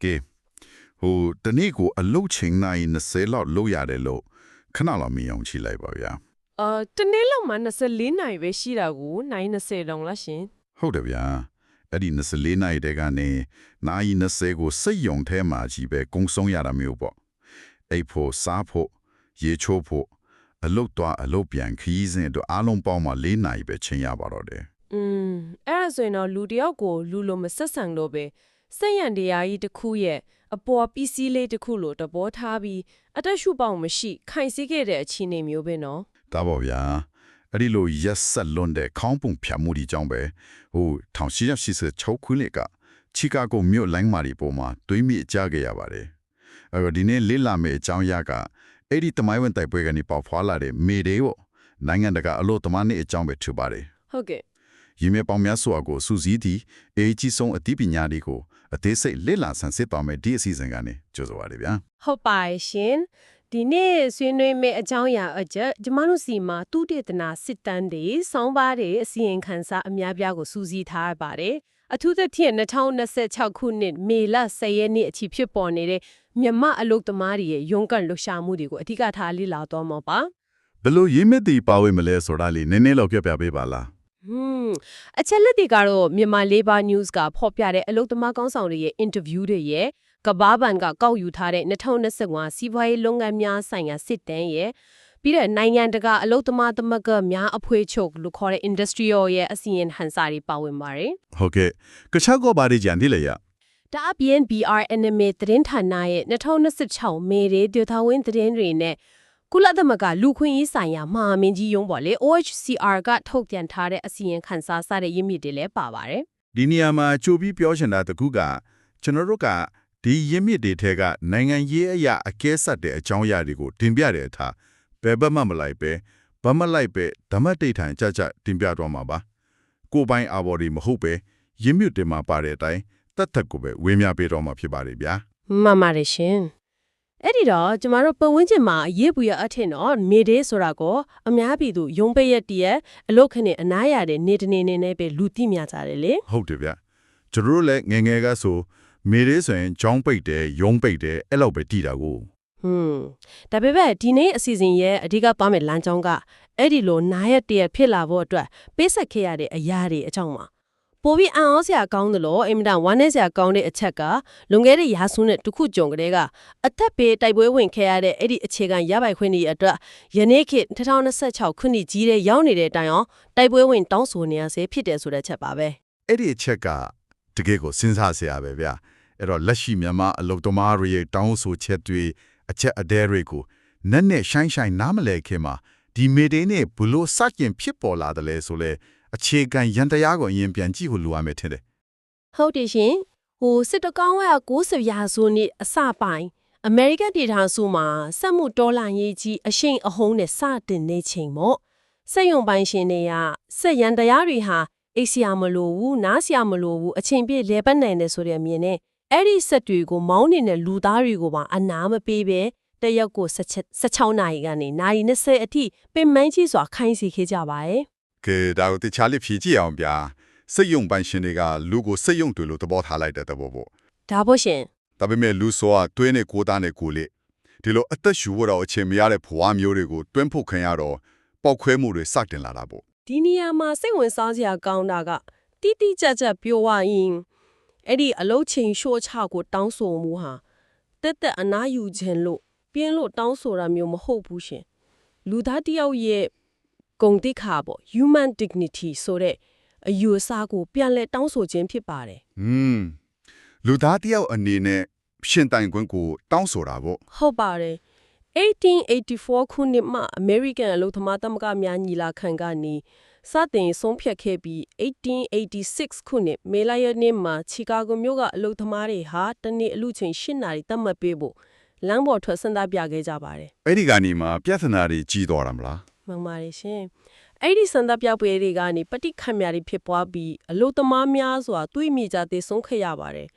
ကဲဟိုတနေ့ကိုအလုတ်ချိန်နိုင်20လောက်လုပ်ရတယ်လို့ခဏလောက်မြင်အောင်ချိလိုက်ပါဗျာတနေ့လောက်မှ24နိုင်ပဲရှိတာကိုနိုင်20တောင်လားရှင်ဟုတ်တယ်ဗျာအဲ့ဒီ24နိုင်တဲ့ကနေနိုင်20ကိုစိတ်ယုံထဲမှာကြီးပဲကုံဆုံးရတာမျိုးပေါ့အိတ်ဖို့စားဖို့ရေချိုးဖို့အလုတ်သွားအလုတ်ပြန်ခီးစဉ်တို့အားလုံးပေါင်းမှ4နိုင်ပဲချိန်ရပါတော့တယ်အဲ့ဒါဆိုရင်တော့လူတယောက်ကိုလူလိုမဆက်ဆံတော့ပဲစက်ရန်တရားကြီးတစ်ခုရဲ့အပေါ်ပစ္စည်းလေးတစ်ခုလိုတဘောထားပြီးအတက်ရှုပေါင်းမရှိခိုင်စီးခဲ့တဲ့အခြေအနေမျိုးပဲနော်ဒါပေါ့ဗျာအဲ့ဒီလိုရက်ဆက်လွန်တဲ့ခေါင်းပုံဖြတ်မှုဒီကြောင့်ပဲ1886ခုနှစ်ကချီကာဂိုမြို့လိုင်းမာရီပေါ်မှာတွေးမိအကြခဲ့ရပါတယ်အဲ့တော့ဒီနေ့လေးလာမယ့်အကြောင်းအရာကအဲ့ဒီတမိုင်းဝင်တိုက်ပွဲကနေပေါဖွာလာတဲ့မေဒေးပေါ့နိုင်ငံတကာအလို့တမန်နဲ့အကြောင်းပဲထူပါတယ်ဟုတ်ကဲ့ရင်းမြပေါင်းများစွာကိုစူးစီးသည့်အကြီးဆုံးအသိပညာတွေကိုအသေးစိတ်လေ့လာဆန်းစစ်ပါမယ်ဒီအစီအစဉ်ကနေကြိုဆိုပါရစေဗျာဟုတ်ပါရှင်ဒီနေ့ဆွေးနွေးမယ့်အကြောင်းအရာအချက်ကျမတို့စီမှာတုတေသနာစစ်တမ်းတွေစောင်းပါးတွေအစီရင်ခံစာအများပြားကိုစူးစီးထားရပါတယ်အထူးသဖြင့်2026ခုနှစ်မေလ10ရက်နေ့အထိဖြစ်ပေါ်နေတဲ့မြန်မာအလုတ်သမားတွေရဲ့ရုန်းကန်လှုပ်ရှားမှုတွေကိုအဓိကထားလေ့လာသွားမှာပါဘယ်လိုရင်းမြစ်တွေပါဝင်မလဲဆိုတာလေးနည်းနည်းလောက်ပြပြပေးပါလားအချက်လက်တွေကတော့မြန်မာ Labor News ကဖော်ပြတဲ့အလုပ်သမားကောင်းဆောင်တွေရဲ့ interview တွေရဲ့ကဘာဘန်ကကောက်ယူထားတဲ့2025စီးပွားရေးလုပ်ငန်းများဆိုင်ရာစစ်တမ်းရဲ့ပြီးတဲ့နိုင်ငံတကာအလုပ်သမားသမဂ္ဂများအဖွဲ့ချုပ်လို့ခေါ်တဲ့ industrial ရဲ့အစီရင်ခံစာတွေပါဝင်ပါတယ်ဟုတ်ကဲ့ကချောက်ကောပါရီကြံတိလေရဒါအပြင် BRNMA သတင်းဌာနရဲ့2026မေရေဒေတာဝင်သတင်းတွေနဲ့ကုလသမဂ္ဂလူခွင့်ရေးဆိုင်ရာမဟာမင်းကြီးရုံးပေါ်လေ OHCR ကထုတ်ပြန်ထားတဲ့အစီရင်ခံစာစတဲ့ရင်းမြစ်တွေလည်းပါပါတယ်ဒီနေရာမှာကြိုပြီးပြောချင်တာတခုကကျွန်တော်တို့ကဒီရင်းမြစ်တွေထဲကနိုင်ငံရေးအရာအကဲဆက်တဲ့အကြောင်းအရာတွေကိုတင်ပြတဲ့အခါဘယ်ဘက်မှမလိုက်ပဲဗမလိုက်ပဲဓမ္မတိဋ္ဌာန်ကြကြတင်ပြတော့မှာပါကိုပိုင်အာဘော်တွေမဟုတ်ပဲရင်းမြစ်တွေမှာပါတဲ့အတိုင်းတတ်သက်ကိုပဲဝေမျှပေးတော့မှာဖြစ်ပါတယ်ဗျာမှန်ပါတယ်ရှင်အဲ့ဒီတော့ကျမတို့ပတ်ဝန်းကျင်မှာအရေးပူရအထင်တော့မေဒေးဆိုတာကိုအများပြည်သူရုံးပိတ်ရက်တည်းရဲ့အလုတ်ခနဲ့အနားရတဲ့နေတနေနေနဲ့ပဲလူသိများကြတယ်လေဟုတ်တယ်ဗျကျွန်တော်တို့လည်းငယ်ငယ်ကဆိုမေဒေးဆိုရင်ကြောင်းပိတ်တယ်ရုံးပိတ်တယ်အဲ့လောက်ပဲတည်တာကိုဒါပေမဲ့ဒီနေ့အစီအစဉ်ရဲ့အဓိကသွားမယ့်လမ်းကြောင်းကအဲ့ဒီလိုနားရက်တည်းဖြစ်လာဖို့အတွက်ပေးဆက်ခဲ့ရတဲ့အရာတွေအကြောင်းမှာပိုပြီးအံ့ဩစရာကောင်းတယ်လို့အင်မတန်ဝမ်းနည်းစရာကောင်းတဲ့အချက်ကလွန်ခဲ့တဲ့ရာစုနဲ့တခုကြုံကလေးကအသက်ပေးတိုက်ပွဲဝင်ခဲ့ရတဲ့အဲ့ဒီအခြေခံရပိုင်ခွင့်တွေအတွက်ယနေ့ခေတ်2026ခုနှစ်ကြီးတဲ့ရောက်နေတဲ့တိုင်အောင်တိုက်ပွဲဝင်တောင်းဆိုနေရဆဲဖြစ်တယ်ဆိုတဲ့ချက်ပါပဲအဲ့ဒီအချက်ကတကယ်ကိုစဉ်းစားစရာပဲဗျအဲ့တော့လက်ရှိမြန်မာအလုပ်သမားတွေရဲ့တောင်းဆိုချက်တွေအချက်အသေးတွေကိုနက်နဲ့ရှိုင်းရှိုင်းနားမလဲခင်မှာဒီမေဒေးနဲ့ဘလို့စတင်ဖြစ်ပေါ်လာတယ်လဲဆိုလဲအခြေခံရန်တရားကိုအရင်ပြန်ကြည့်ဖို့လိုအပ်မယ်ထင်တယ်ဟုတ်တယ်ရှင်စစ်တကောင်းဝါ90ရာစုနှစ်အစပိုင်းအမေရိကန်ဒေသစုမှာစက်မှုတော်လှန်ရေးကြီးအရှိန်အဟုန်နဲ့စတင်နေချိန်မို့စက်ရုံပိုင်ရှင်တွေကစက်ရန်တရားတွေဟာအိတ်ဆရာမလိုဘူးနားဆရာမလိုဘူးအချိန်ပြည့်လဲပတ်နိုင်တယ်ဆိုတဲ့အမြင်နဲ့အဲ့ဒီစက်တွေကိုမောင်းနေတဲ့လူသားတွေကိုပါအနာမပေးပဲတရက်ကို16နာရီကနေနာရီ20အထိပင်မန်းကြီးစွာခိုင်းစီခဲ့ကြပါရဲ့ကဲဒါကိုတခြားလေးဖြည့်ကြည့်အောင်ဗျာစက်ယုံပိုင်ရှင်တွေကလူကိုစက်ယုံတွေလို့သဘောထားလိုက်တဲ့သဘောပေါ့ဒါပေါ့ရှင်ဒါပေမဲ့လူဆိုကတွင်းနဲ့ကိုးသားနဲ့ကိုလေဒီလိုအသက်ရှူရတော့အချိန်မရတဲ့ဘဝမျိုးတွေကိုတွင်းဖို့ခံရတော့ပောက်ခွဲမှုတွေစတင်လာတာပေါ့ဒီနေရာမှာစိတ်ဝင်စားစရာကောင်းတာကတိတိကျကျပြောရရင်အဲ့ဒီအလုတ်ချိန်ရှော့ချကိုတောင်းဆိုမှုဟာတက်တက်အနားယူခြင်းလို့ပြင်းလို့တောင်းဆိုတာမျိုးမဟုတ်ဘူးရှင်လူသားတယောက်ရဲ့ဂုဏ်သိက္ခာပေါ့ human dignity ဆိုတဲ့အယူအဆကိုပြန်လဲတောင်းဆိုခြင်းဖြစ်ပါတယ်လူသားတယောက်အနေနဲ့ရှင်တိုင်ခွင့်ကိုတောင်းဆိုတာပေါ့ဟုတ်ပါတယ်1884ခုနှစ်မှာ American အလုပ်သမားသမဂ္ဂများညီလာခံကနေစတင်ဆုံးဖြတ်ခဲ့ပြီး1886ခုနှစ်မေလရက်နေ့မှာချီကာဂိုမြို့ကအလုပ်သမားတွေဟာတနေ့အလူချိန်8နာရီသတ်မှတ်ပေးဖို့လမ်းပေါ်ထွက်ဆန္ဒပြခဲ့ကြပါတယ်အဲ့ဒီကနေမှပြဿနာတွေကြီးသွားတာမလားမှန်ပါတယ်ရှင်အဲ့ဒီဆန္ဒပြပွဲတွေကနေပဋိခတ်များတွေဖြစ်ပွားပြီးအလုပ်သမားများစွာတွေးမိကြသေးဆုံးခဲ့ရပါတယ်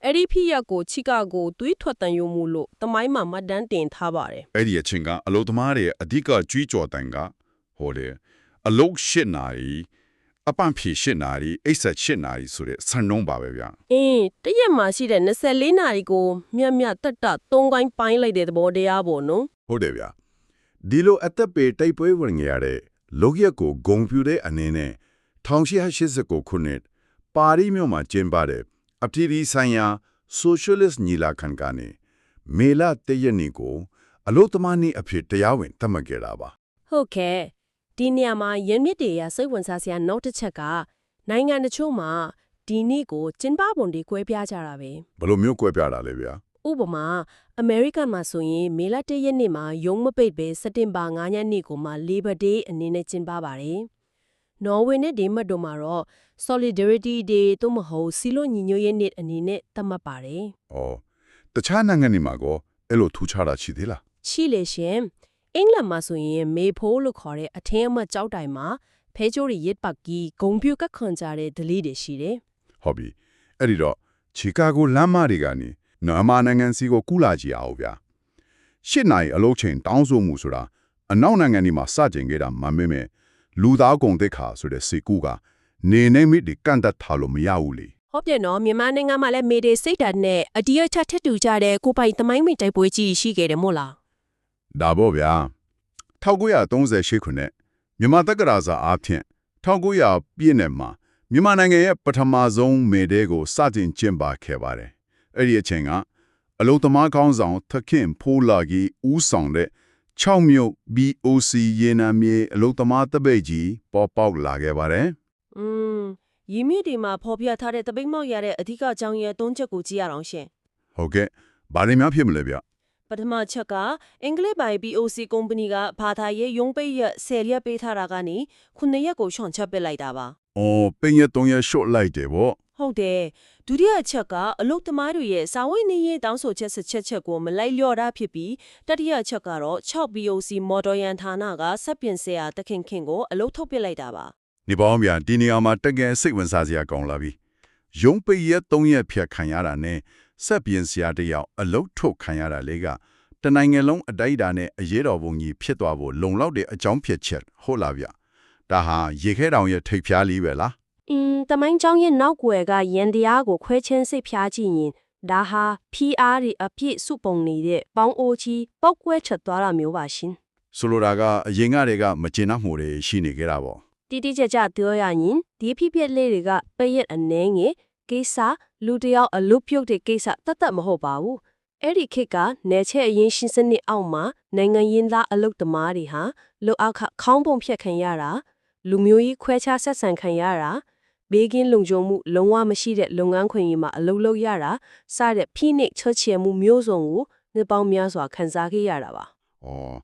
အဲ့ဒီဖြစ်ရပ်ကိုချီကာဂိုတွေးထွက်တန်ရုံမှုလို့တမိုင်းမှာမှတ်တမ်းတင်ထားပါတယ်အဲ့ဒီအချိန်ကအလုပ်သမားတွေအဓိကကြွေးကြော်တန်ကဟိုလေအလုပ်ရှစ်နာရီ အပန့်ဖြေ8နာရီအိပ်ဆက်8နာရီဆိုတဲ့စံနှုန်းပါပဲဗျာ တရက်မှာရှိတဲ့24နာရီကိုမြတ်မြတ်တက်တက်3ကိုင်းပိုင်းလိုက်တဲ့သဘောတရားပေါ့နော် ဟုတ်တယ်ဗျာဒီလိုအသက်ပေတိုက်ပွဲဝင်ရတဲ့လောကကိုဂုံပြူတဲ့အနေနဲ့1889ခုနှစ်ပါရီမြို့မှာကျင်းပတဲ့အပြည်ပြည်ဆိုင်ရာ Socialist ညီလာခံကနေမေလ1ရက်နေ့ကိုအလို့သမားနေ့အဖြစ်တရားဝင်သတ်မှတ်ခဲ့တာပါ ဟုတ်ကဲ့ဒီနေရာမှာရင်းမြစ်တွေရစိတ်ဝင်စားစရာနောက်တစ်ချက်ကနိုင်ငံတချို့မှာဒီနေ့ကိုကျင်းပပုံတွေကွဲပြားကြတာပဲ ဘယ်လိုမျိုးကွဲပြားတာလဲဗျာ ဥပမာအမေရိကန်မှာဆိုရင်မေလ1ရက်နေ့မှာရုံးမပိတ်ပဲစက်တင်ဘာ9ရက်နေ့ကိုမှ Labor Day အနေနဲ့ကျင်းပပါတယ်။နော်ဝေနဲ့ဒိမတ်တို့မှာတော့ Solidarity Day တို့မဟုတ်စီလိုညီညွတ်ရေးနေ့အနေနဲ့သတ်မှတ်ပါတယ် ။အော်တခြားနိုင်ငံတွေမှာကောအဲ့လိုထူးခြားတာရှိသေးလား ။ရှိလေရှင်အင်္ဂလန်မှာဆိုရင်မေဖိုးလို့ခေါ်တဲ့အထင်းအမတ်ကြောက်တိုင်မှာဖဲချိုးရီရစ်ပတ်ကီဂုံပြူကခွန်ကြတဲ့ဒလီတွေရှိတယ် ။ဟုတ်ပြီ။အဲ့ဒီတော့ချီကာဂိုလမ်းမတွေကနေနော်မာနိုင်ငံစီကိုကူလာကြည့်အောင်ဗျာ။8နိုင်အလုပ်ချိန်တောင်းဆိုမှုဆိုတာအနောက်နိုင်ငံတွေမှာစကြင်ခဲ့တာမှမဲလူသားကုန်သက်ခါဆိုတဲ့စီကူကနေနေမိဒီကန်တတ်ထားလို့မရဘူးလေ ။ဟုတ်ပြန်တော့မြန်မာနိုင်ငံမှာလည်းမေဒေစိတ်ဓာတ်နဲ့အဒီရချထက်တူကြတဲ့ကိုပိုင်သမိုင်းဝင်တိုက်ပွဲကြီးရှိခဲ့တယ်မို့လား ။ဒါပေါ့ဗျာ။1938ခုနှစ်မြန်မာတက္ကရာဇာအားဖြင့်1900ပြည့်နှစ်မှာမြန်မာနိုင်ငံရဲ့ပထမဆုံးမေဒေကိုစတင်ကျင်းပခဲ့ပါတယ်။အဲ့ဒီအချိန်ကအလုံသမားကောင်းဆောင်သခင်ဖိုးလာကြီးဦးဆောင်တဲ့6မြို့ BOC ရေနံမြေအလုံသမားတပိတ်ကြီးပေါ်ပေါက်လာခဲ့ပါတယ် ရင်းမြစ်ဒီမှာဖော်ပြထားတဲ့တပိတ်မောက်ရတဲ့အဓိကအကြောင်းရဲ့၃ချက်ကိုကြည့်ရအောင်ရှင် ။ဟုတ်ကဲ့။ဘာတွေများဖြစ်မလဲဗျ ပထမချက်ကအင်္ဂလိပ်ပိုင် BOC ကုမ္ပဏီကဘာသာရေးရုံးပိတ်ရက်10ရက်ပေးထားတာကနေ9ရက်ကိုရှောင်ချက်ပစ်လိုက်တာပါ ။အော်ပင်ရ3ရက် short လိုက်တယ်ဗော ဟုတ်တယ်ဒုတိယချက်ကအလုတ်သမားတွေရဲ့စာဝတ်နေရေးတောင်းဆိုချက်ချက်ကိုမလိုက်လျော့တာဖြစ်ပြီးတတိယချက်ကတော့6 BOC မော်တော်ယန်ဌာနကစက်ပြင်ဆရာတခင်ခင်ကိုအလုတ်ထုတ်ပစ်လိုက်တာပါ ။ဒီပေါင်းဗျာဒီနေရာမှာတကယ်စိတ်ဝင်စားစရာကောင်းလာပြီ။ရုံးပိတ်ရက်3ရက်ဖြတ်ခံရတာနဲ့စက်ပြင်စရာတယောက်အလုတ်ထုတ်ခံရတာလေးကတနိုင်ငံလုံးအတိုက်အတာနဲ့အရေးတော်ပုံကြီးဖြစ်သွားဖို့လုံလောက်တဲ့အကြောင်းဖြစ်ချက်ဟုတ်လားဗျ။ဒါဟာရေခဲတောင်ရဲ့ထိပ်ဖျားလေးပဲလား တမိုင်းကျောင်းရဲ့နောက်ွယ်ကရန်တရားကိုခွဲချင်းစိတ်ဖျားကြည့်ရင်ဒါဟာ PR တွေအပြည့်စုပုံနေတဲ့ပေါင်းအိုးကြီးပောက်ကွဲချက်သွားတာမျိုးပါရှင် ။ဆိုလိုတာကအရင်ကတည်းကမကျေနပ်မှုတွေရှိနေကြတာပေါ့ တိတိကျကျပြောရရင်ဒီဖြစ်ဖြစ်လေးတွေကပရက်အနေငယ်ကိစ္စလူတယောက်အလုပြုတ်တဲ့ကိစ္စတတ်မဟုတ်ပါဘူးအဲ့ဒီခေတ်ကနေချက်အရင်ရှင်းစနစ်အောက်မှာနိုင်ငံရင်းသားအလုတ်သမားတွေဟာလူအောက်ခေါင်းပုံဖြတ်ခံရတာလူမျိုးရေးခွဲခြားဆက်ဆံခံရတာဘေးကင်းလုံခြုံမှုလုံးဝမရှိတဲ့လုပ်ငန်းခွင်ကြီးမှာအလုပ်လုပ်ရတာစတဲ့ဖိနှိပ်ချွတ်ချယ်မှုမျိုးစုံကိုနှစ်ပေါင်းများစွာခံစားခဲ့ရတာပါ ။အော်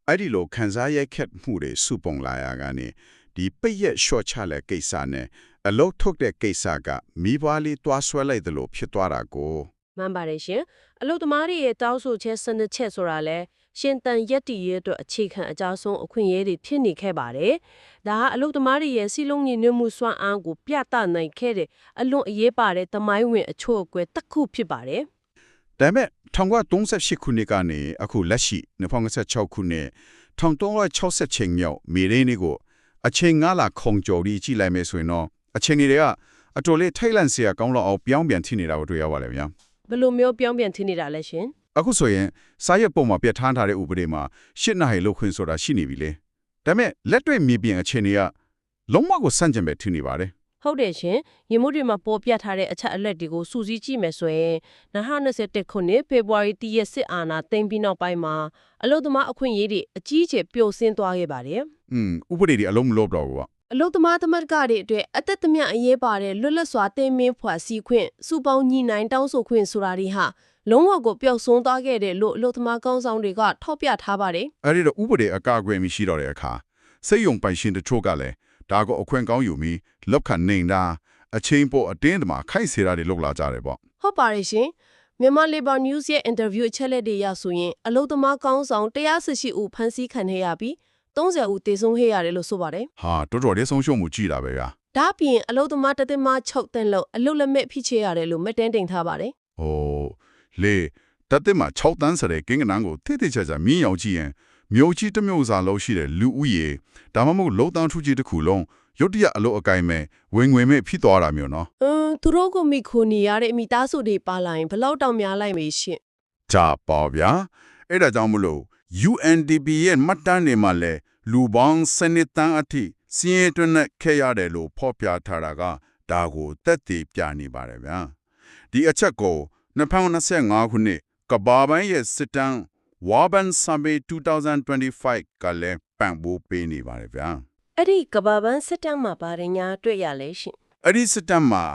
အဲ့ဒီလိုခံစားရခက်မှုတွေစုပုံလာရကနေဒီပိတ်ရက် short ချတဲ့ကိစ္စနဲ့အလုတ်ထုတ်တဲ့ကိစ္စကမိဘလေးတွားဆွဲလိုက်သလိုဖြစ်သွားတာကို မှန်ပါတယ်ရှင်အလုတ်သမားတွေရဲ့တောင်းဆိုချက်စနစ်ချက်ဆိုတာလဲရှင်တန်ရက်တီရဲ့အတွက်အခြေခံအကြောင်းဆုံးအခွင့်အရေးတွေဖြစ်နေခဲ့ပါတယ်ဒါဟာအလုတ်သမားတွေရဲ့စီလုံးညီညွတ်မှုစွမ်းအားကိုပြသနိုင်ခဲ့တဲ့အလွန်အရေးပါတဲ့သမိုင်းဝင်အချို့အကွယ်တစ်ခုဖြစ်ပါတယ် ။ဒါပေမဲ့1938ခုနှစ်ကနေအခုလက်ရှိ2026ခုနှစ်1360ချိန်မြောက်မေရင်းနေကိုအချိန်9လခုံကျော်ပြီးကြည့်လိုက်မယ်ဆိုရင်တော့အချိန်တွေကအတော်လေးထိုက်လန့်စရာကောင်းတော့အောင်ပြောင်းပြန်ထိနေတာကိုတွေ့ရပါလိမ့်မယ်။ ဘယ်လိုမျိုးပြောင်းပြန်ထင်နေတာလဲရှင် အခုဆိုရင်စာရွက်ပုံမှာပြဋ္ဌာန်းထားတဲ့ဥပဒေမှာ8နာရီလောက်ခွင့်ဆိုတာရှိနေပြီလေဒါပေမဲ့လက်တွေ့မြေပြင်အခြေအနေကလုံးဝကိုစန့်ကျင်ပဲထင်နေပါတယ် ဟုတ်တယ်ရှင်ရေမိုးတွေမှာပေါ်ပြထားတဲ့အချက်အလက်တွေကိုစူးစီးကြည့်မယ်ဆိုရင်2021ခုနှစ်ဖေဖော်ဝါရီလရက်စစ်အာဏာသိမ်းပြီးနောက်ပိုင်းမှာအလုတ်သမားအခွင့်အရေးတွေအကြီးအကျယ်ပျော့ဆင်းသွားခဲ့ပါတယ် ဥပဒေတွေအလုံးမလို့တော့ဘူး အလုတ်သမားသမတ်ကတွေအတွက်အသက်သမျှအရေးပါတဲ့လွတ်လပ်စွာတင်မင်းဖွာစီခွင့်စူပေါင်းညီနိုင်တောင်းဆိုခွင့်ဆိုတာတွေဟာလုံးဝကိုပျောက်ဆုံးသွားခဲ့တယ်လို့အလုတ်သမားကောင်းဆောင်တွေကထောက်ပြထားပါတယ် အဲ့ဒီတော့ဥပဒေအကာအကွယ်မရှိတော့တဲ့အခါစိတ်ယုံပိုင်ရှင်တို့ကလည်းဒါကိုအခွင့်ကောင်းယူပြီးလောက်ခနေတာအချင်းပေါ်အတင်းတမှာခိုက်စေတာတွေလုပ်လာကြတယ်ပေါ့ ဟုတ်ပါတယ်ရှင်မြန်မာ Labor News ရဲ့ interview အချက်လက်တွေရဆိုရင်အလုတ်သမားကောင်းဆောင်118ဦးဖမ်းဆီးခံရပြီး30ဦးတေဆုံးခဲ့ရတယ်လို့ဆိုပါတယ် ဟာတော်တော်လေးဆုံးရှုံးမှုကြည့်တာပဲဗျာ ဒါအပြင်အလုတ်သမားတသိန်းမ6တန်းလောက်အလုတ်လက်မဲ့ဖိချေရတယ်လို့မှတ်တမ်းတင်ထားပါတယ် ဟိုလေတသက်မှာ6တန်းစတဲ့ကင်းကနန်းကိုတိတိကျကျမြင်ရောက်ကြည့်ရင်မြို့ကြီးတစ်မြို့စာလုံးရှိတဲ့လူဦးရေဒါမှမဟုတ်လုံတန်းထူးကြီးတစ်ခုလုံး ရုတ်တရက်အလို့အကိုင်းမဲ့ဝင်ငွေမဲ့ဖြစ်သွားတာမျိုးနော် သူတို့ကိုမိခိုနေရတဲ့အမိသားစုတွေပါလာရင်ဘယ်လောက်တောင်များလိုက်မေရှင် ကြပါဗျာအဲ့ဒါကြောင့်မလို့ UNDP ရဲ့မှတ်တမ်းတွေမှာလဲလူပေါင်းစနစ်တန်းအထိစီးရဲတွင်းနဲ့ခဲ့ရတယ်လို့ဖော်ပြထားတာကဒါကိုတက်တည်ပြနေပါတယ်ဗျာဒီအချက်ကို2025ခုနှစ်ကမ္ဘာပိုင်းရဲ့စစ်တမ်း Waban Survey 2025ကလည်းပံ့ပိုးပေးနေပါတယ်ဗျာ အဲ့ဒီကဘာပန်းစစ်တမ်းမှာပါတယ်ညာတွေ့ရလဲရှင် အဲ့ဒီစစ်တမ်းမှာ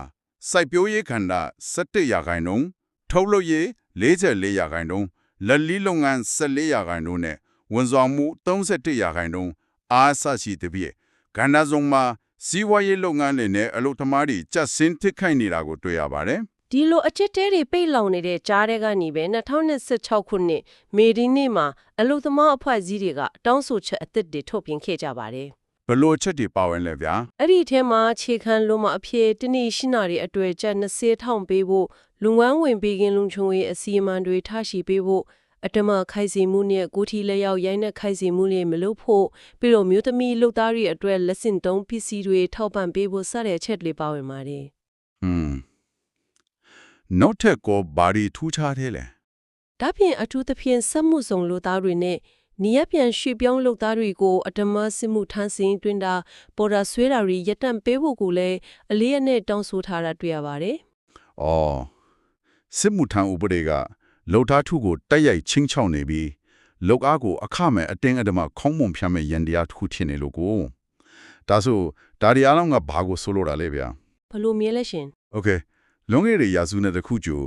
စိုက်ပျိုးရေးခန္ဓာ17ရာခိုင်နှုန်းထုတ်လုပ်ရေး44ရာခိုင်နှုန်းလက်လီလုပ်ငန်း14ရာခိုင်နှုန်းနဲ့ဝန်ဆောင်မှု31ရာခိုင်နှုန်းအားဆရှိတဲ့ပြည့်ကဏ္ဍစုံမှာစီးပွားရေးလုပ်ငန်းတွေနဲ့အလုပ်သမားတွေကြက်စင်းထိခိုက်နေတာကိုတွေ့ရပါတယ် ဒီလိုအကျက်တဲတွေပိတ်လောင်နေတဲ့ကြားတဲ့ကနေပဲ2016ခုနှစ်မေဒီနေ့မှာအလုသမားအဖွဲ့အစည်းတွေကတောင်းဆိုချက်အသစ်တွေထုတ်ပြန်ခဲ့ကြပါတယ် ဘလို့ချက်တွေပါဝင်လဲဗျာ အဲ့ဒီထဲမှာခြေခံလုံးမအဖြစ်တနည်းရှိနာတွေအတွေ့အကြ20,000ပေးဖို့လူဝမ်းဝင်ပေးခြင်းလုံခြုံရေးအစီအမံတွေထားရှိပေးဖို့အတမခိုက်စီမှုနဲ့ကိုထီလက်ရောက်ရိုင်းနဲ့ခိုက်စီမှုတွေမလုပ်ဖို့ပြီးတော့မြို့သမီးလုပ်သားတွေအတွက်လက်စင်တုံးပစ္စည်းတွေထောက်ပံ့ပေးဖို့စတဲ့အချက်တွေပါဝင်ပါတယ် နောက်ထပ်ကိုဘာဒီထူးခြားသေးလဲ ဒါပြင်အထူးသဖြင့်စက်မှုဆောင်လုပ်သားတွေနဲ့နေရပြန်ရွှေ့ပြောင်းလုပ်သားတွေကိုအတမစစ်မှုထမ်းစင်တွင်တာပေါ်တာဆွဲတာတွေရပ်တန့်ပေးဖို့ကိုလည်းအလေးအနက်တောင်းဆိုထားတာတွေ့ရပါတယ် ။အော်စစ်မှုထမ်းဥပဒေကလုံသားထုကိုတိုက်ရိုက်ချင်းချောင်းနေပြီးလောက်အားကိုအခမဲ့အတင်းအဓမ္မခေါင်းမုံဖြတ်မဲ့ရန်တရားတစ်ခုထင်နေလို့ကိုဒါဆိုဒါဒီအားလုံးကဘာကိုဆိုလိုတာလဲဗျာ ဘလို့မြဲလဲရှင် ။ Okay လွန်ခဲ့တဲ့ရာစုနဲ့တစ်ခုကျို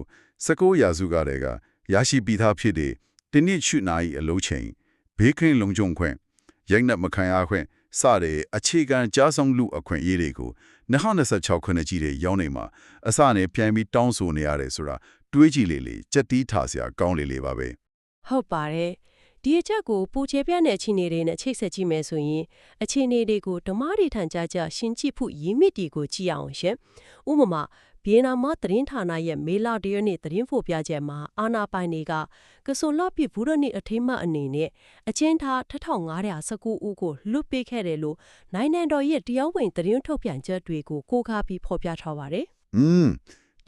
19ရာစုကတည်းကရရှိပြီးသားဖြစ်တဲ့တင်းနစ်ရှုနာရီအလုံးချိန်ဘေးကင်းလုံခြုံခွင့်ရိုက်နှက်မခံရခွင့်စတဲ့အခြေခံကြားဆောင်လူအခွင့်အရေးတွေကို2026ခုနှစ်ကြီးတဲ့ရောင်းနေမှာအစနဲ့ပြန်ပြီးတောင်းဆိုနေရတယ်ဆိုတာတွေးကြည့်လေကြက်တီးထားစရာကောင်းလေပါပဲ ဟုတ်ပါတယ်ဒီအချက်ကိုပူချေပြတဲ့အခြေအနေတွေနဲ့ချိတ်ဆက်ကြည့်မယ်ဆိုရင်အခြေအနေတွေကိုဓမ္မတွေထံကြကြရှင်းကြည့်ဖို့ရင်းမြစ်တွေကိုကြည့်အောင်ရှင်ဥပမာဗီယက်နမ်မှာသတင်းဌာနရဲ့မေလာတရနေ့သတင်းဖော်ပြချက်မှာအာနာပိုင်တွေကကဆိုလော့ပြဘူးရနေ့အထိမ်းအမှတ်အနေနဲ့အချင်းထား1519ဦးကိုလွတ်ပေးခဲ့တယ်လို့နိုင်ငံတော်ရဲ့တရားဝင်သတင်းထုတ်ပြန်ချက်တွေကိုကိုးကားပြီးဖော်ပြထားပါတယ်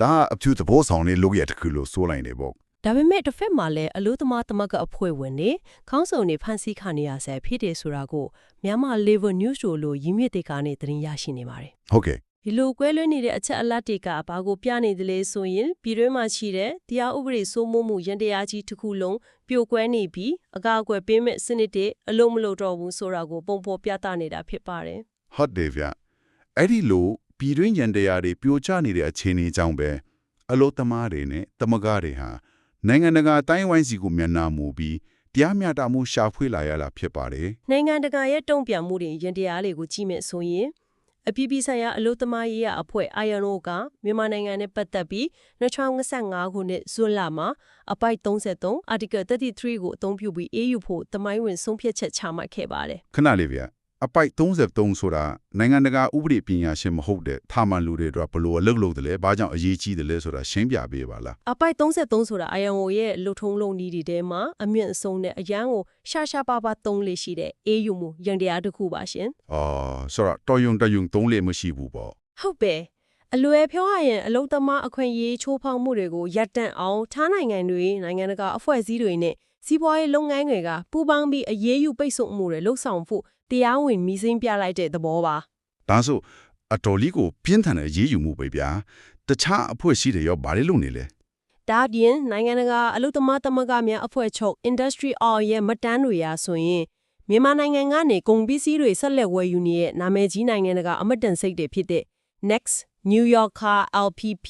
ဒါအဖြူသဘောဆောင်တဲ့လုပ်ရတစ်ခုလို့ဆိုလိုက်နေပေါ့ ဒါပေမဲ့တစ်ဖက်မှာလည်းအလို့သမားသမဂ္ဂအဖွဲ့ဝင်တွေခေါင်းဆောင်တွေဖန်ဆီးခံနေရဆဲဖြစ်တယ်ဆိုတာကိုမြန်မာ Level News တို့လိုရင်းမြစ်တွေကနေသတင်းရရှိနေပါတယ် ဟုတ်ကဲ့ ဒီလိုကွဲလွဲနေတဲ့အချက်အလက်တွေကဘာကိုပြနေသလဲဆိုရင်ပြည်တွင်းမှာရှိတဲ့တရားဥပဒေစိုးမိုးမှုရန်တရားကြီးတစ်ခုလုံးပြိုကွဲနေပြီးအကာအကွယ်ပေးမဲ့စနစ်တွေအလုံးမလို့တော့ဘူးဆိုတာကိုပုံဖော်ပြသနေတာဖြစ်ပါတယ် ဟုတ်တယ်ဗျအဲ့ဒီလိုပြည်တွင်းရန်တရားတွေပြိုကျနေတဲ့အခြေအနေကြောင့်ပဲအလို့သမားတွေနဲ့တမကားတွေဟာနိုင်ငံတကာတိုင်းဝိုင်းစီကိုမျက်နှာမူပြီးတရားမျှတမှုရှာဖွေလာရတာဖြစ်ပါတယ် နိုင်ငံတကာရဲ့တုံ့ပြန်မှုတွေရန်တရားတွေကိုကြည့်မဲ့ဆိုရင်အပြည်ပြည်ဆိုင်ရာအလို့သမားရေးအဖွဲ့ ILO ကမြန်မာနိုင်ငံနဲ့ပတ်သက်ပြီး2025ခုနှစ်ဇွန်လမှာအပိုက်33 Article 33ကိုအသုံးပြုပြီး AU ဖို့တမိုင်းဝင်ဆုံးဖြတ်ချက်ချမှတ်ခဲ့ပါတယ် ခဏလေးဗျအပိုက်33ဆိုတာနိုင်ငံတကာဥပဒေပညာရှင်မဟုတ်တဲ့သာမန်လူတွေတော့ဘလို့အလုပ်လုပ်တယ်လဲဘာကြောင့်အရေးကြီးတယ်လဲဆိုတာရှင်းပြပေးပါလား အပိုက်33ဆိုတာ ILO ရဲ့လှုပ်ထုံးလုံးနည်းတွေထဲမှာအမြင့်အဆုံးနဲ့အရန်ကိုရှာပါပါသုံးလေရှိတဲ့ AU မှုရန်တရားတစ်ခုပါရှင် ဆိုတော့တော်ယုံသုံးလေမရှိဘူးပေါ့ ဟုတ်ပဲအလွယ်ပြောရရင်အလုသမားအခွင့်အရေးချိုးဖောက်မှုတွေကိုရပ်တန့်အောင်ထားနိုင်ငံတွေနိုင်ငံတကာအဖွဲ့အစည်းတွေနဲ့စီးပွားရေးလုပ်ငန်းတွေကပူးပေါင်းပြီးအရေးယူပိတ်ဆို့မှုတွေလှုပ်ဆောင်ဖို့တရားဝင်မီစင်းပြလိုက်တဲ့သဘောပါ ဒါဆိုအတော်လေးကိုပြင်းထန်တဲ့ရေးယူမှုပဲဗျာတခြားအဖွဲ့ရှိတယ်ရောဘာလို့လုပ်နေလဲ ဒါပြင်နိုင်ငံတကာအလုသမားသမဂ္ဂများအဖွဲ့ချုပ် Industry All ရဲ့မတန်းတွေရာဆိုရင်မြန်မာနိုင်ငံကနေကုန်ပစ္စည်းတွေဆက်လက်ဝယ်ယူနေတဲ့နာမည်ကြီးနိုင်ငံတကာအမတ်တန်စိတ်တွေဖြစ်တဲ့ Next New Yorker LPP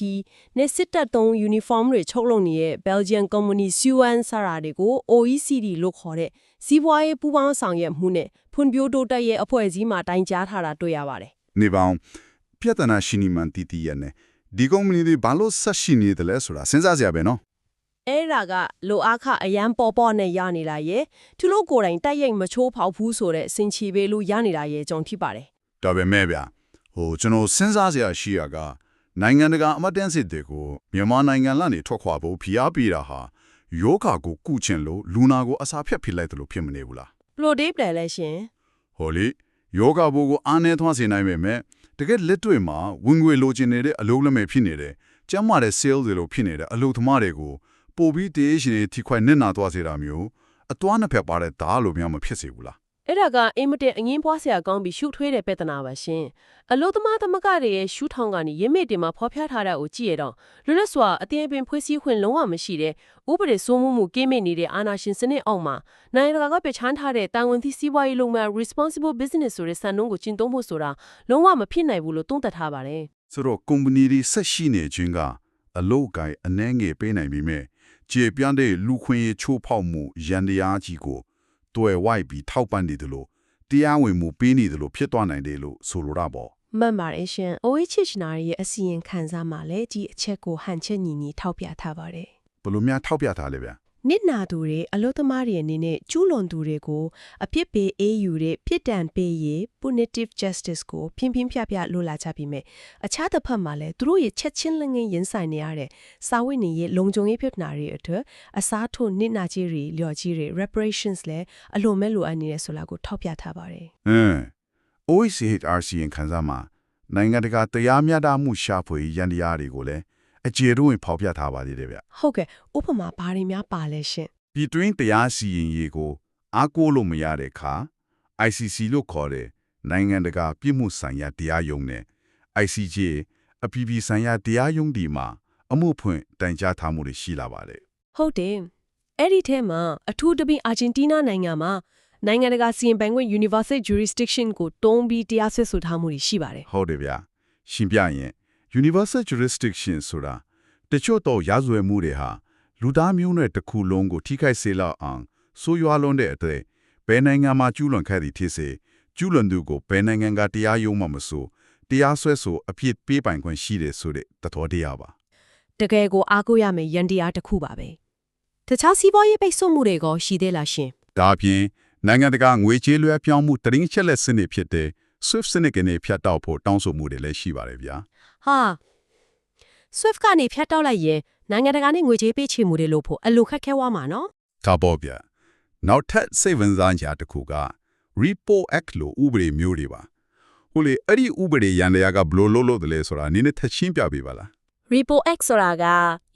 နဲ့စစ်တပ်သုံး uniform တွေချုပ်လုပ်နေတဲ့ Belgian company Suan စရာတွေကို OECD လို့ခေါ်တဲ့စီးပွားရေးပူးပေါင်းဆောင်ရွက်မှုနဲ့ဖွံ့ဖြိုးတိုးတက်ရေးအဖွဲ့အစည်းမှတိုင်ကြားထားတာတွေ့ရပါတယ် နေပေါင်းပြဿနာရှိနေမှန်တည်တည်ရနေဒီကုမ္ပဏီတွေဘာလို့ဆက်ရှိနေတယ်လဲဆိုတာစဉ်းစားစရာပဲနော် အဲ့ဒါကလိုအားခအရန်ပေါ်ပေါ်နဲ့ရနေတာရဲ့သူတို့ကိုယ်တိုင်တိုက်ရိုက်မချိုးဖောက်ဘူးဆိုတဲ့စင်ချီပေးလို့ရနေတာရဲ့ကြောင့်ဖြစ်ပါတယ် ဒါပေမဲ့ဗျကျွန်တော်စဉ်းစားစရာရှိရကနိုင်ငံတကာအမတ်တန်းစစ်တွေကိုမြန်မာနိုင်ငံကနေထွက်ခွာဖို့ဖိအားပေးတာဟာယောဂါကိုကုချင်လို့လူနာကိုအစာဖြတ်ဖိလိုက်တယ်လို့ဖြစ်မနေဘူးလား ပလိုဒေးပတယ်လဲရှင် ဟိုလေ ယောဂဘိုးကိုအားနည်းသွားစေနိုင်ပေမဲ့တကယ်လက်တွေ့မှာဝင်ငွေလိုချင်နေတဲ့အလုပ်လက်မဲ့ဖြစ်နေတယ်ကျမ်းမာတဲ့ sales တွေလိုဖြစ်နေတဲ့အလုပ်သမားတွေကိုပိုပြီးတည်ရှင်နေထိခွိုင်းနစ်နာသွားစေတာမျိုးအတွားနှစ်ဖက်ပါတဲ့ဓာတ်လိုမျိုးမဖြစ်စေဘူးလား အဲ့ဒါကအင်မတန်အငင်းပွားစရာကောင်းပြီးရှုထွေးတဲ့ပြဿနာပါရှင်အလို့သမားသမဂတွေရဲ့ရှုထောင်ကနေရင်းမြစ်တွေမှာဖော်ပြထားတာကိုကြည့်ရတော့လွတ်လပ်စွာအတင်းအပင်ဖွဲ့စည်းခွင့်လုံးဝမရှိတဲ့ဥပဒေစိုးမိုးမှုကင်းမဲ့နေတဲ့အာဏာရှင်စနစ်အောက်မှာနိုင်ငံတကာကပြချမ်းထားတဲ့တာဝန်သိစီးပွားရေးလုပ်ငန်း responsible business ဆိုတဲ့စံနှုန်းကိုကျင့်သုံးဖို့ဆိုတာလုံးဝမဖြစ်နိုင်ဘူးလို့သုံးသပ်ထားပါတယ်ဆိုတော့ကုမ္ပဏီတွေဆက်ရှိနေခြင်းကအလုပ်ကိုင်အနှဲငယ်ပေးနိုင်ပြီးမြဲကျေပြန့်တဲ့လူခွင့်ရေးချိုးဖောက်မှုရန်တရားကြီးကိုတွယ်ဝိုက်ပြီးထောက်ပံ့နေတယ်လို့တရားဝင်မှုပေးနေတယ်လို့ဖြစ်သွားနိုင်တယ်လို့ဆိုလိုတာပေါ့မှန်ပါတယ်ရှင် OHH နာရီရဲ့အစီရင်ခံစာမှာလည်းဒီအချက်ကိုဟန်ချက်ညီညီထောက်ပြထားပါတယ်ဘယ်လိုများထောက်ပြထားလဲဗျနစ်နာသူတွေအလို့သမားတွေအနေနဲ့ကျူးလွန်သူတွေကိုအပြစ်ပေးအေးယူတဲ့ပြစ်ဒဏ်ပေးရေး punitive justice ကိုဖြင်းဖြပြလိုလာကြပြီးမြဲအခြားတစ်ဖက်မှာလည်းသူတို့ရဲ့ချက်ချင်းလက်ငင်းရင်ဆိုင်နေရတဲ့စာဝတ်နေရေးလုံခြုံရေးပြဿနာတွေအတွက်အစားထိုးနစ်နာကြီးတွေလျော်ကြီးတွေ reparations လည်းအလိုမဲ့လိုအပ်နေတယ်ဆိုတာကိုထောက်ပြထားပါတယ် OHCHRC ရင်ခံစားမှာနိုင်ငံတကာတရားမျှတမှုရှာဖွေရန်တရားတွေကိုလည်းအခြေတို့ဝင်ဖော်ပြထားပါသေးတယ်ဗျဟုတ်ကဲ့ဥပမာဘာတွေများပါလဲရှင်ပြည်တွင်းတရားစီရင်ရေးကိုအားကိုးလို့မရတဲ့အခါ ICC လို့ခေါ်တဲ့နိုင်ငံတကာပြည်မှုဆိုင်ရာတရားရုံးနဲ့ ICJ အပြည်ပြည်ဆိုင်ရာတရားရုံးဒီမှာအမှုဖွင့်တိုင်ကြားထားမှုတွေရှိလာပါတယ်ဟုတ်တယ်အဲ့ဒီထဲမှာအထူးသဖြင့်အာဂျင်တီးနားနိုင်ငံမှာနိုင်ငံတကာစီရင်ပိုင်ခွင့် universal jurisdiction ကိုတုံးပြီးတရားစွဲဆိုထားမှုတွေရှိပါတယ်ဟုတ်တယ်ဗျာရှင်းပြရင် universal jurisdiction ဆိုတာတချို့တော့ရာဇဝတ်မှုတွေဟာလူသားမျိုးနွယ်တစ်ခုလုံးကိုထိခိုက်စေလောက်အောင်ဆိုးရွားလွန်းတဲ့အတဲ့ဘယ်နိုင်ငံမှာကျူးလွန်ခဲ့သည်ဖြစ်စေကျူးလွန်သူကိုဘယ်နိုင်ငံကတရားရုံးမှမဆိုတရားစွဲဆိုအပြစ်ပေးပိုင်ခွင့်ရှိတယ်ဆိုတဲ့သဘောတရားပါတကယ်ကိုအားကိုးရမယ်ယန္တရားတစ်ခုပါပဲတခြားစီးပွားရေးပိတ်ဆို့မှုတွေကရှိသေးလားရှင်ဒါအပြင်နိုင်ငံတကာငွေကြေးလွှဲပြောင်းမှုတရင်ချက်လက်စနစ်ဖြစ်တဲ့ SWIFT စနစ်ကနေဖြတ်တောက်ဖို့တောင်းဆိုမှုတွေလည်းရှိပါတယ်ဗျာဟာ SWIFT ကနေဖြတ်တောက်လိုက်ရင်နိုင်ငံတကာနဲ့ငွေကြေးပေးချေမှုတွေလို့ဖို့အလိုခက်ခဲသွားမှာနော်ဒါပေါ့ဗျာနောက်ထပ်စိတ်ဝင်စားကြတစ်ခုက Repo Act လို့ဥပဒေမျိုးတွေပါဟိုလေအဲ့ဒီဥပဒေရန်တရားကဘလို့လို့တယ်လဲဆိုတာနည်းနည်းထပ်ရှင်းပြပေးပါလား Repo Act ဆိုတာက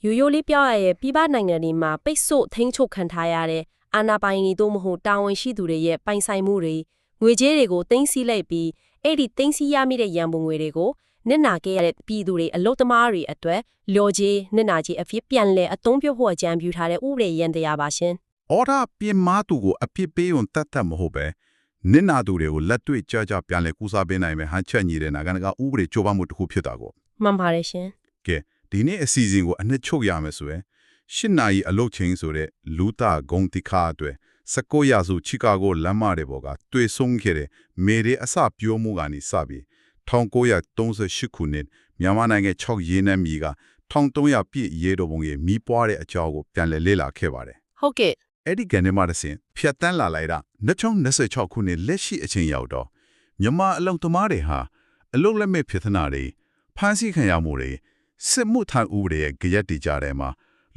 ရိုးရိုးလေးပြောရရင်ပြည်ပနိုင်ငံတွေမှာပိတ်ဆို့ထိန်းချုပ်ခံထားရတဲ့အာဏာပိုင်တွေတို့မဟုတ်တာဝန်ရှိသူတွေရဲ့ပိုင်ဆိုင်မှုတွေငွေကြေးတွေကိုသိမ်းဆည်းလိုက်ပြီးအဲ့ဒီသိမ်းဆည်းရမိတဲ့ရန်ပုံငွေတွေကိုနစ်နာခဲ့ရတဲ့ပြည်သူတွေအလုတ်သမားတွေအတွက်လျော်ကြေးနစ်နာကြေးအဖြစ်ပြန်လည်အသုံးပြုဖို့အကြံပြုထားတဲ့ဥပဒေရန်တရားပါရှင်။အော်ဒါပြင်မာသူကိုအပြစ်ပေးုံတတ်တတ်မဟုတ်ပဲနစ်နာသူတွေကိုလက်တွေ့ကြကြပြန်လည်ကူစားပေးနိုင်မယ်ဟန်ချက်ညီတဲ့နိုင်ငံကဥပဒေချိုးဖောက်မှုတစ်ခုဖြစ်တာကိုမှန်ပါတယ်ရှင်။ကဲဒီနေ့အစီအစဉ်ကိုအနှစ်ချုပ်ရမယ်ဆိုရင်၈နာရီအလုပ်ချင်းဆိုတဲ့လူတာဂုံတိခါအတွက်19ရာစုချီကာဂိုလမ်းမတွေပေါ်ကတွေ့ဆုံခဲ့တဲ့မေရီအစပြောမှုကနေစပြီး1938ခုနှစ်မြန်မာနိုင်ငံ6ရင်းနှံမြေက1300ပြည့်ရေတော်ပုံရဲ့မီးပွားတဲ့အကြောင်းကိုပြန်လည်လေ့လာခဲ့ပါတယ်ဟုတ်ကဲ့အဲ့ဒီကနေမှတဆင်ဖြတ်တန်းလာလိုက်တာ2026ခုနှစ်လက်ရှိအချိန်ရောက်တော့မြန်မာအလုံသမားတွေဟာအလုံလက်မဲ့ဖြစ်သနာတွေဖမ်းဆီးခံရမှုတွေစစ်မှုထမ်းဥပဒေရဲ့ကြရက်တီကြတဲ့မှာ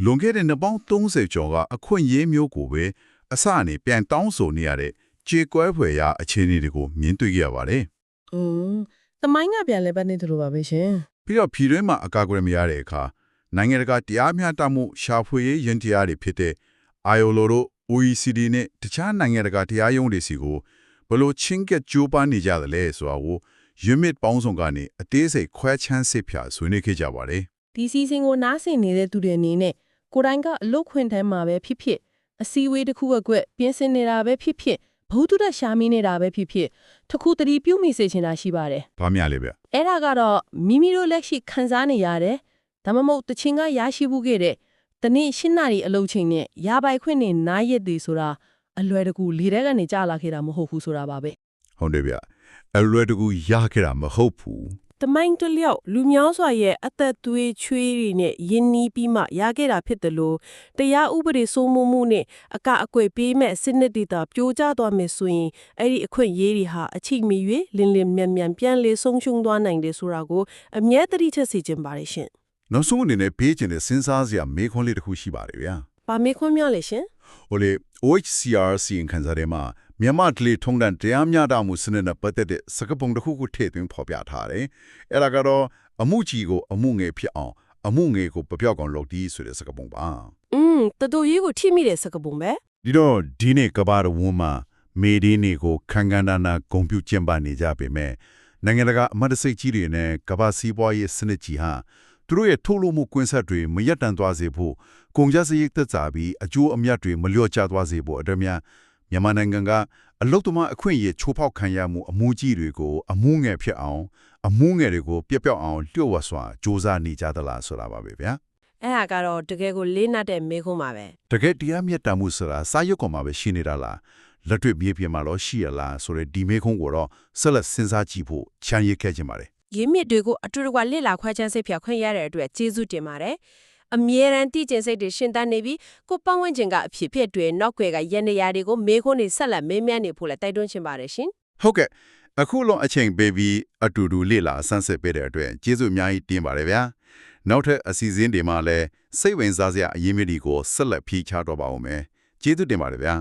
လွန်ခဲ့တဲ့နှစ်ပေါင်း30ကျော်ကအခွင့်အရေးမျိုးကိုပဲအစအနေပြန်တောင်းဆိုနေရတဲ့ကြေကွဲဖွယ်ရာအခြေအနေတွေကိုမြင်တွေ့ရပါတယ်သမိုင်းကပြန်လဲပတ်နေတယ်လို့ပါပဲရှင်ပြီးတော့ပြည်တွင်းမှာအကာအကွယ်မရတဲ့အခါနိုင်ငံတကာတရားမျှတမှုရှာဖွေရေးယဉ်တရားတွေဖြစ်တဲ့ ILO တို့ OECD နဲ့တခြားနိုင်ငံတကာတရားရုံးတွေစီကိုဘလို့ချင်းကက်ကြိုးပမ်းနေကြတယ်လဲဆိုတာကိုUnit ပေါင်းစုံကနေအသေးစိတ်ခွဲခြမ်းစစ်ဖြာဆွေးနွေးခဲ့ကြပါတယ်ဒီစီစဉ်ကိုနားဆင်နေတဲ့သူတွေအနေနဲ့ကိုယ်တိုင်ကအလုတ်ခွင့်တန်းမှာပဲဖြစ်ဖြစ်အစည်းအဝေးတစ်ခုအကွက်ပြင်ဆင်နေတာပဲဖြစ်ဖြစ်ဘုသူတရှာမင်းနေတာပဲဖြစ်ဖြစ်တစ်ခုတည်းပြုမိစေချင်တာရှိပါတယ်။ဘာများလဲဗျ။အဲ့ဒါကတော့မိမိတို့လက်ရှိခံစားနေရတယ်။ဒါမှမဟုတ်တချင်ကရရှိမှုခဲ့တဲ့တနေ့၈နာရီအလုပ်ချိန်နဲ့ရပိုင်ခွင့်နဲ့နားရက်တွေဆိုတာအလွယ်တကူလေထဲကနေကြာလာခဲ့တာမဟုတ်ဘူးဆိုတာပါပဲ။ဟုတ်တယ်ဗျ။အလွယ်တကူရခဲ့တာမဟုတ်ဘူး။တမိုင်းတလျောက်လူများစွာရဲ့အသက်သွေးချွေးတွေနဲ့ယဉ်နီးပြီးမှရခဲ့တာဖြစ်တယ်လို့တရားဥပဒေစိုးမိုးမှုနဲ့အကအကွယ်ပေးမဲ့စနစ်တွေတာပြိုကျသွားမယ်ဆိုရင်အဲ့ဒီအခွင့်အရေးတွေဟာအချိမီ၍လင်းလင်းမြန်မြန်ပြန်လေဆုံးရှုံးသွားနိုင်တယ်ဆိုတာကိုအမြဲတမ်းချက်စီခြင်းပါတယ်ရှင်နောက်ဆုံးအနေနဲ့ပေးခြင်းတဲ့စဉ်းစားစရာမေးခွန်းလေးတစ်ခုရှိပါတယ်ဗျာ။ဘာမေးခွန်းများလဲရှင်။ဟိုလေ OHCRC ခံစားထဲမှာ မြန်မာကလေးထုံးတဲ့တရားမျှတမှုစနစ်နဲ့ပတ်သက်တဲ့စကားပုံတစ်ခုကိုထည့်သွင်းဖော်ပြထားတယ်။အဲ့ဒါကတော့အမှုကြီးကိုအမှုငယ်ဖြစ်အောင်အမှုငယ်ကိုပျောက်ကောင်လုပ်သည်ဆိုတဲ့စကားပုံပါတော်တော်ကြီးကိုထိမိတဲ့စကားပုံပဲ ဒီတော့ဒီနေ့ကဘာတော်ဝန်မှာမေဒီနေကိုခန်းခန်းနာနာဂုံပြူကျင်းပနေကြပေမဲ့နိုင်ငံတကာအမတ်တစိတ်ကြီးတွေနဲ့ကဘာစီးပွားရေးစနစ်ကြီးဟာသူတို့ရဲ့ထုတ်လုပ်မှုကွင်းဆက်တွေမရက်တန်သွားစေဖို့ကုန်ကျစရိတ်သက်သာပြီးအကျိုးအမြတ်တွေမလျော့ကျသွားစေဖို့အတွက်များမြန်မာနိုင်ငံကအလုတ်သမားအခွင့်အရေးချိုးဖောက်ခံရမှုအမှုကြီးတွေကိုအမှုငယ်ဖြစ်အောင်အမှုငယ်တွေကိုပြပြောက်အောင်လျှို့ဝှက်စွာစ조사နေကြသလားဆိုတာပါပဲဗျာအဲ့ဒါကတော့တကယ်ကိုလေးနက်တဲ့မေးခွန်းပါပဲ တကယ်တရားမျှတမှုဆိုတာစာရွက်ကောင်မှာပဲရှိနေတာလားလက်တွေ့မြေပြင်မှာတော့ရှိရလားဆိုတဲ့ဒီမေးခွန်းကိုတော့ဆက်လက်စဉ်းစားကြည့်ဖို့ချမ်းရည်ခဲ့ခြင်းပါတယ်ရင်းမြစ်တွေကိုအတူတကွလစ်လာခွဲချမ်းစိတ်ဖြောက်ခွင့်ရတဲ့အတွက်ကျေးဇူးတင်ပါတယ်အမြဲတမ်းတည်ကျင်စိတ်တွေရှင်သန်နေပြီးကိုပတ်ဝန်းကျင်ကအဖြစ်ဖြစ်တွေနောက်ွယ်ကရန်နေရာတွေကိုမေးခွန်းတွေဆက်လက်မေးမြန်းနေဖို့လည်းတိုက်တွန်းချင်ပါတယ်ရှင်ဟုတ်ကဲ့အခုလုံးအချိန်ပေးပြီးအတူတူလေ့လာဆန်းစစ်ပေးတဲ့အတွက်ကျေးဇူးအများကြီးတင်ပါတယ်ဗျာနောက်ထပ်အစီအစဉ်တွေမှာလည်းစိတ်ဝင်စားစရာအရေးမြစ်တွေကိုဆက်လက်ဖြေချတော့ပါဦးမယ်ကျေးဇူးတင်ပါတယ်ဗျာ